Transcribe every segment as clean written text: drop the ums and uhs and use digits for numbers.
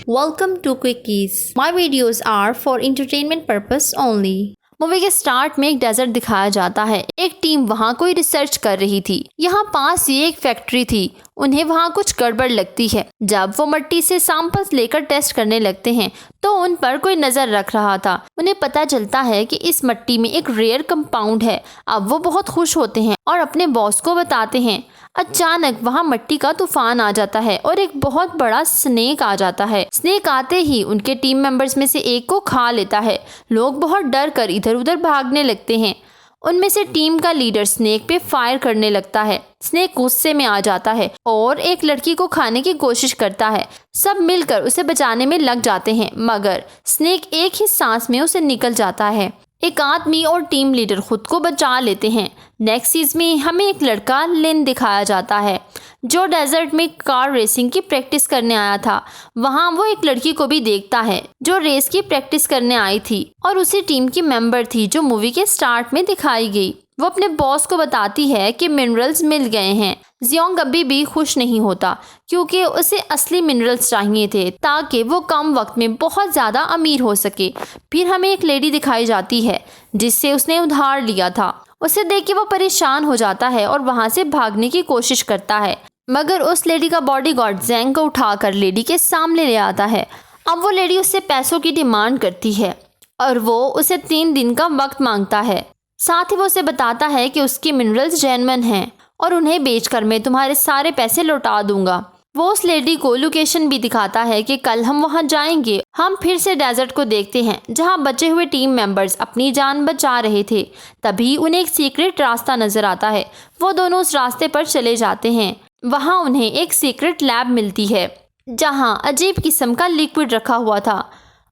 Welcome to Quickies. My videos are for entertainment purpose only. Movie के start में एक desert दिखाया जाता है। एक टीम वहाँ कोई रिसर्च कर रही थी। यहाँ पास ही एक फैक्ट्री थी। उन्हें वहाँ कुछ गड़बड़ लगती है। जब वो मिट्टी से सैंपल्स लेकर टेस्ट करने लगते हैं तो उन पर कोई नजर रख रहा था। उन्हें पता चलता है कि इस मिट्टी में एक रेयर कंपाउंड है। अब वो बहुत खुश होते हैं और अपने बॉस को बताते हैं। अचानक वहाँ मिट्टी का तूफान आ जाता है और एक बहुत बड़ा स्नेक आ जाता है। स्नेक आते ही उनके टीम मेंबर्स में से एक को खा लेता है। लोग बहुत डर कर इधर उधर भागने लगते हैं। उनमें से टीम का लीडर स्नेक पे फायर करने लगता है। स्नेक गुस्से में आ जाता है और एक लड़की को खाने की कोशिश करता है। सब मिलकर उसे बचाने में लग जाते हैं, मगर स्नेक एक ही सांस में उसे निकल जाता है। एक आदमी और टीम लीडर खुद को बचा लेते हैं। नेक्स्ट सीज में हमें एक लड़का लिन दिखाया जाता है जो डेजर्ट में कार रेसिंग की प्रैक्टिस करने आया था। वहाँ वो एक लड़की को भी देखता है जो रेस की प्रैक्टिस करने आई थी और उसी टीम की मेंबर थी जो मूवी के स्टार्ट में दिखाई गई। वो अपने बॉस को बताती है कि मिनरल्स मिल गए हैं। जियोंग अभी भी खुश नहीं होता क्योंकि उसे असली मिनरल्स चाहिए थे ताकि वो कम वक्त में बहुत ज़्यादा अमीर हो सके। फिर हमें एक लेडी दिखाई जाती है जिससे उसने उधार लिया था। उसे देख के वो परेशान हो जाता है और वहाँ से भागने की कोशिश करता है, मगर उस लेडी का बॉडीगार्ड ज़ैंग को उठाकर लेडी के सामने ले आता है। अब वो लेडी उससे पैसों की डिमांड करती है और वो उसे 3 दिन का वक्त मांगता है। साथ ही वो उसे बताता है कि उसकी मिनरल्स जेन्युइन हैं और उन्हें बेचकर मैं तुम्हारे सारे पैसे लौटा दूंगा। वो उस लेडी को लोकेशन भी दिखाता है कि कल हम वहां जाएंगे। हम फिर से डेजर्ट को देखते हैं जहां बचे हुए टीम मेंबर्स अपनी जान बचा रहे थे। तभी उन्हें एक सीक्रेट रास्ता नजर आता है। वो दोनों उस रास्ते पर चले जाते हैं। वहां उन्हें एक सीक्रेट लैब मिलती है जहां अजीब किस्म का लिक्विड रखा हुआ था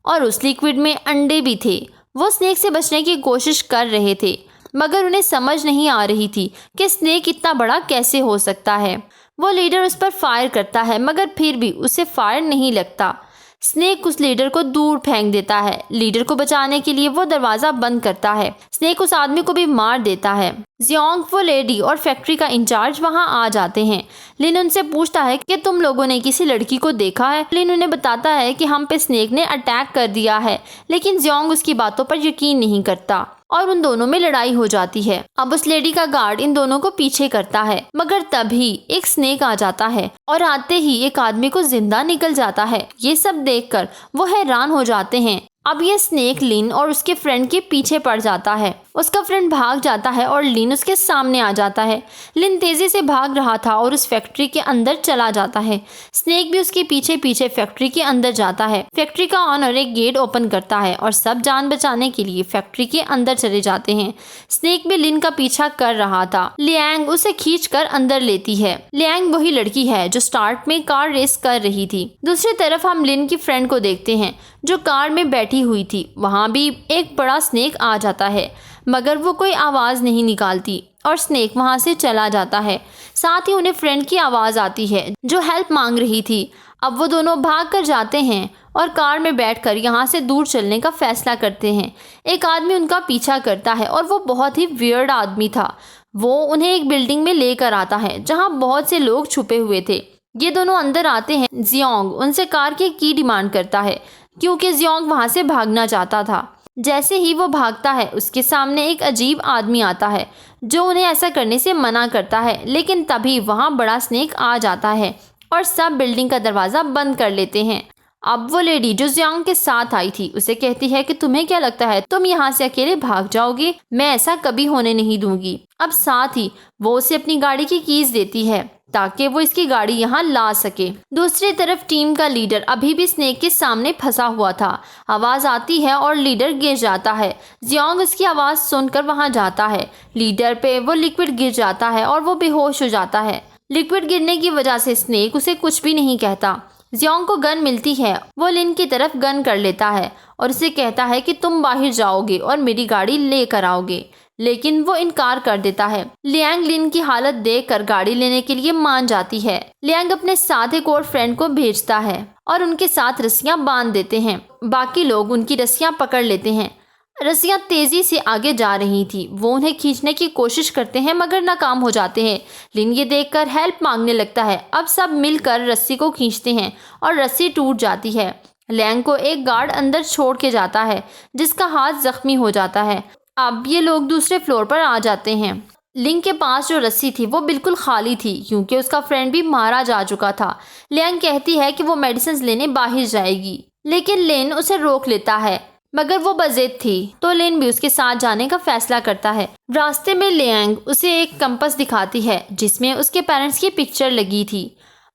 और उस लिक्विड में अंडे भी थे। वो स्नेक से बचने की कोशिश कर रहे थे, मगर उन्हें समझ नहीं आ रही थी कि स्नेक इतना बड़ा कैसे हो सकता है। वो लीडर उस पर फायर करता है, मगर फिर भी उसे फायर नहीं लगता। स्नेक उस लीडर को दूर फेंक देता है। लीडर को बचाने के लिए वो दरवाज़ा बंद करता है। स्नेक उस आदमी को भी मार देता है। जियोंग, वो लेडी और फैक्ट्री का इंचार्ज वहां आ जाते हैं। लिन उनसे पूछता है कि तुम लोगों ने किसी लड़की को देखा है। लिन उन्हें बताता है कि हम पे स्नेक ने अटैक कर दिया है, लेकिन जियोंग उसकी बातों पर यकीन नहीं करता और उन दोनों में लड़ाई हो जाती है। अब उस लेडी का गार्ड इन दोनों को पीछे करता है, मगर तभी एक स्नेक आ जाता है और आते ही एक आदमी को जिंदा निकल जाता है। ये सब देखकर वो हैरान हो जाते हैं। अब ये स्नेक लिन और उसके फ्रेंड के पीछे पड़ जाता है। उसका फ्रेंड भाग जाता है और लिन उसके सामने आ जाता है। लिन तेजी से भाग रहा था और उस फैक्ट्री के अंदर चला जाता है। स्नेक भी उसके पीछे पीछे फैक्ट्री के अंदर जाता है। फैक्ट्री का ऑनर एक गेट ओपन करता है और सब जान बचाने के लिए फैक्ट्री के अंदर चले जाते हैं। स्नेक भी लिन का पीछा कर रहा था। लियांग उसे खींच कर अंदर लेती है। लियांग वही लड़की है जो स्टार्ट में कार रेस कर रही थी। दूसरी तरफ हम लिन की फ्रेंड को देखते हैं जो कार में बैठी हुई थी। वहाँ भी एक बड़ा स्नेक आ जाता है, मगर वो कोई आवाज़ नहीं निकालती और स्नेक वहाँ से चला जाता है। साथ ही उन्हें फ्रेंड की आवाज़ आती है जो हेल्प मांग रही थी। अब वो दोनों भाग कर जाते हैं और कार में बैठकर यहाँ से दूर चलने का फैसला करते हैं। एक आदमी उनका पीछा करता है और वो बहुत ही वियर्ड आदमी था। वो उन्हें एक बिल्डिंग में लेकर आता है जहाँ बहुत से लोग छुपे हुए थे। ये दोनों अंदर आते हैं। जियोंग उनसे कार की डिमांड करता है क्योंकि जियोंग वहाँ से भागना चाहता था। जैसे ही वो भागता है उसके सामने एक अजीब आदमी आता है जो उन्हें ऐसा करने से मना करता है, लेकिन तभी वहाँ बड़ा स्नेक आ जाता है और सब बिल्डिंग का दरवाज़ा बंद कर लेते हैं। अब वो लेडी जो जियोंग के साथ आई थी उसे कहती है कि तुम्हें क्या लगता है तुम यहाँ से अकेले भाग जाओगे? मैं ऐसा कभी होने नहीं दूंगी। अब साथ ही वो उसे अपनी गाड़ी की कीज देती है ताकि वो इसकी गाड़ी यहाँ ला सके। दूसरी तरफ टीम का लीडर अभी भी स्नेक के सामने फंसा हुआ था। आवाज़ आती है और लीडर गिर जाता है। जियोंग उसकी आवाज़ सुनकर वहाँ जाता है। लीडर पे वो लिक्विड गिर जाता है और वो बेहोश हो जाता है। लिक्विड गिरने की वजह से स्नेक उसे कुछ भी नहीं कहता। जियोंग को गन मिलती है। वो लिन की तरफ गन कर लेता है और उसे कहता है कि तुम बाहर जाओगे और मेरी गाड़ी लेकर आओगे, लेकिन वो इनकार कर देता है। लियांग लिन की हालत देखकर गाड़ी लेने के लिए मान जाती है। लियांग अपने साथ एक और फ्रेंड को भेजता है और उनके साथ रस्सियां बांध देते हैं। बाकी लोग उनकी रस्सियां पकड़ लेते हैं। रस्सियां तेजी से आगे जा रही थी। वो उन्हें खींचने की कोशिश करते हैं मगर नाकाम हो जाते हैं। लिन ये देखकर हेल्प मांगने लगता है। अब सब मिलकर रस्सी को खींचते हैं और रस्सी टूट जाती है। लैंग को एक गार्ड अंदर छोड़ के जाता है जिसका हाथ जख्मी हो जाता है। अब ये लोग दूसरे फ्लोर पर आ जाते हैं। लिन के पास जो रस्सी थी वो बिल्कुल खाली थी क्योंकि उसका फ्रेंड भी मारा जा चुका था। लैंग कहती है कि वो मेडिसिन लेने बाहर जाएगी, लेकिन लिन उसे रोक लेता है मगर वो बज़िद थी तो लिन भी उसके साथ जाने का फैसला करता है। रास्ते में लैंग उसे एक कंपास दिखाती है जिसमें उसके पेरेंट्स की पिक्चर लगी थी।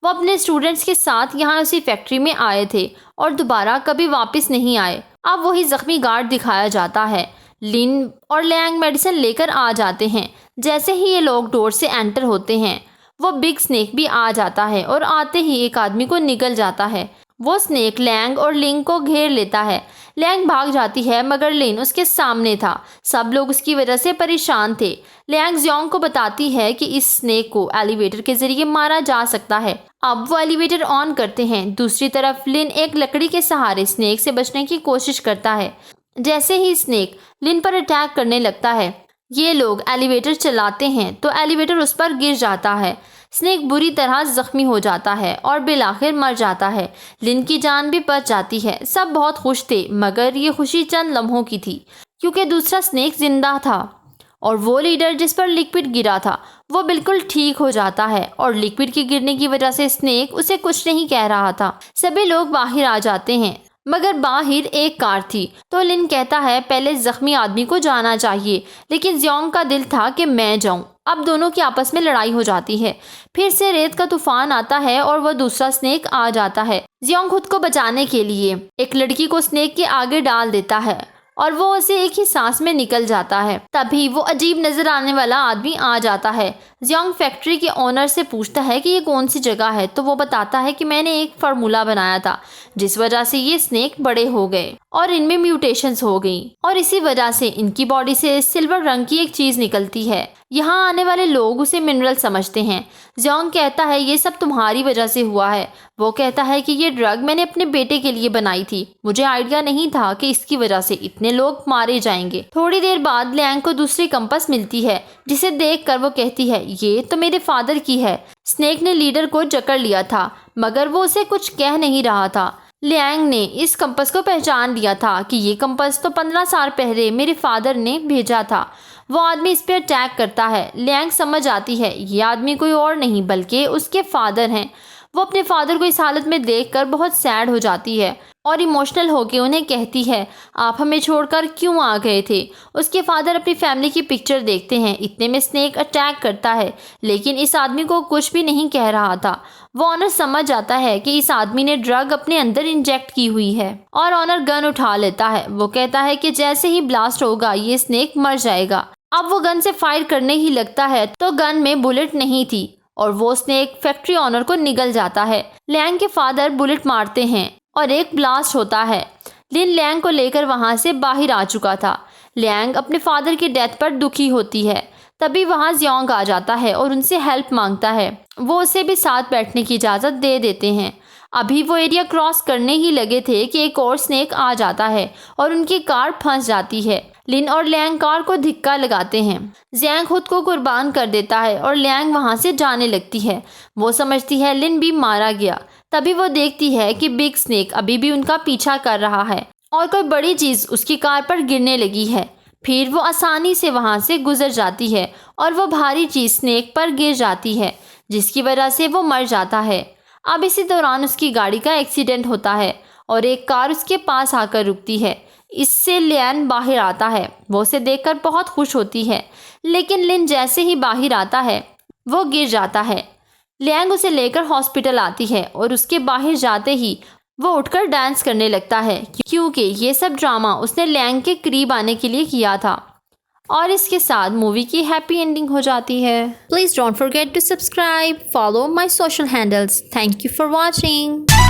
वो अपने स्टूडेंट्स के साथ यहाँ उसी फैक्ट्री में आए थे और दोबारा कभी वापस नहीं आए। अब वही जख्मी गार्ड दिखाया जाता है। लिन और लैंग मेडिसिन लेकर आ जाते हैं। जैसे ही ये लोग डोर से एंटर होते हैं वो बिग स्नेक भी आ जाता है और आते ही एक आदमी को निगल जाता है। वो स्नेक लैंग और लिन को घेर लेता है। लैंग भाग जाती है मगर लिन उसके सामने था। सब लोग उसकी वजह से परेशान थे। लैंग जियोंग को बताती है कि इस स्नेक को एलिवेटर के जरिए मारा जा सकता है। अब वो एलिवेटर ऑन करते हैं। दूसरी तरफ लिन एक लकड़ी के सहारे स्नेक से बचने की कोशिश करता है। जैसे ही स्नेक लिन पर अटैक करने लगता है ये लोग एलिवेटर चलाते हैं तो एलिवेटर उस पर गिर जाता है। स्नेक बुरी तरह जख्मी हो जाता है और बिलाखिर मर जाता है। लिन की जान भी बच जाती है। सब बहुत खुश थे मगर ये खुशी चंद लम्हों की थी क्योंकि दूसरा स्नेक जिंदा था और वो लीडर जिस पर लिक्विड गिरा था वो बिल्कुल ठीक हो जाता है और लिक्विड के गिरने की वजह से स्नेक उसे कुछ नहीं कह रहा था। सभी लोग बाहर आ जाते हैं मगर बाहर एक कार थी तो लिन कहता है पहले जख्मी आदमी को जाना चाहिए, लेकिन जियोंग का दिल था कि मैं जाऊं। अब दोनों की आपस में लड़ाई हो जाती है। फिर से रेत का तूफान आता है और वह दूसरा स्नेक आ जाता है। जियोंग खुद को बचाने के लिए एक लड़की को स्नेक के आगे डाल देता है और वो उसे एक ही सांस में निकल जाता है। तभी वो अजीब नजर आने वाला आदमी आ जाता है। जियोंग फैक्ट्री के ओनर से पूछता है कि ये कौन सी जगह है तो वो बताता है कि मैंने एक फार्मूला बनाया था जिस वजह से ये स्नेक बड़े हो गए और इनमें म्यूटेशंस हो गई और इसी वजह से इनकी बॉडी से सिल्वर रंग की एक चीज निकलती है। यहाँ आने वाले लोग उसे मिनरल समझते हैं। जियोंग कहता है ये सब तुम्हारी वजह से हुआ है। वो कहता है कि ये ड्रग मैंने अपने बेटे के लिए बनाई थी। मुझे आइडिया नहीं था कि इसकी वजह से इतने लोग मारे जाएंगे। थोड़ी देर बाद लैंग को दूसरी कंपास मिलती है जिसे देखकर वो कहती है ये तो मेरे फादर की है। स्नेक ने लीडर को जकड़ लिया था मगर वो उसे कुछ कह नहीं रहा था। लैंग ने इस कंपास को पहचान लिया था कि ये कंपास तो 15 साल पहले मेरे फादर ने भेजा था। वो आदमी इस पर अटैक करता है। लैंग समझ आती है ये आदमी कोई और नहीं बल्कि उसके फादर हैं। वो अपने फादर को इस हालत में देखकर बहुत सैड हो जाती है और इमोशनल होकर उन्हें कहती है आप हमें छोड़कर क्यों आ गए थे। उसके फादर अपनी फैमिली की पिक्चर देखते हैं। इतने में स्नेक अटैक करता है लेकिन इस आदमी को कुछ भी नहीं कह रहा था। वो ऑनर समझ जाता है कि इस आदमी ने ड्रग अपने अंदर इंजेक्ट की हुई है और ऑनर गन उठा लेता है। वो कहता है कि जैसे ही ब्लास्ट होगा ये स्नेक मर जाएगा। अब वो गन से फायर करने ही लगता है तो गन में बुलेट नहीं थी और वो स्नेक फैक्ट्री ऑनर को निगल जाता है। लैंग के फादर बुलेट मारते हैं और एक ब्लास्ट होता है। लिन लैंग को लेकर वहां से बाहर आ चुका था। लैंग अपने फादर की डेथ पर दुखी होती है। तभी वहां जियोंग आ जाता है और उनसे हेल्प मांगता है। वो उसे भी साथ बैठने की इजाज़त दे देते हैं। अभी वो एरिया क्रॉस करने ही लगे थे कि एक और स्नेक आ जाता है और उनकी कार फंस जाती है। लिन और लैंग कार को धिक्का लगाते हैं। जियांग खुद को कुर्बान कर देता है और लैंग वहां से जाने लगती है। वो समझती है लिन भी मारा गया। तभी वो देखती है कि बिग स्नेक अभी भी उनका पीछा कर रहा है और कोई बड़ी चीज़ उसकी कार पर गिरने लगी है। फिर वो आसानी से वहां से गुजर जाती है और वो भारी चीज़ स्नेक पर गिर जाती है जिसकी वजह से वो मर जाता है। अब इसी दौरान उसकी गाड़ी का एक्सीडेंट होता है और एक कार उसके पास आकर रुकती है। इससे लिन बाहर आता है। वो उसे देखकर बहुत खुश होती है, लेकिन लिन जैसे ही बाहर आता है वो गिर जाता है। लैंग उसे लेकर हॉस्पिटल आती है और उसके बाहर जाते ही वो उठकर डांस करने लगता है क्योंकि ये सब ड्रामा उसने लैंग के करीब आने के लिए किया था। और इसके साथ मूवी की हैप्पी एंडिंग हो जाती है। Please don't forget to subscribe, follow my social handles. Thank you for watching.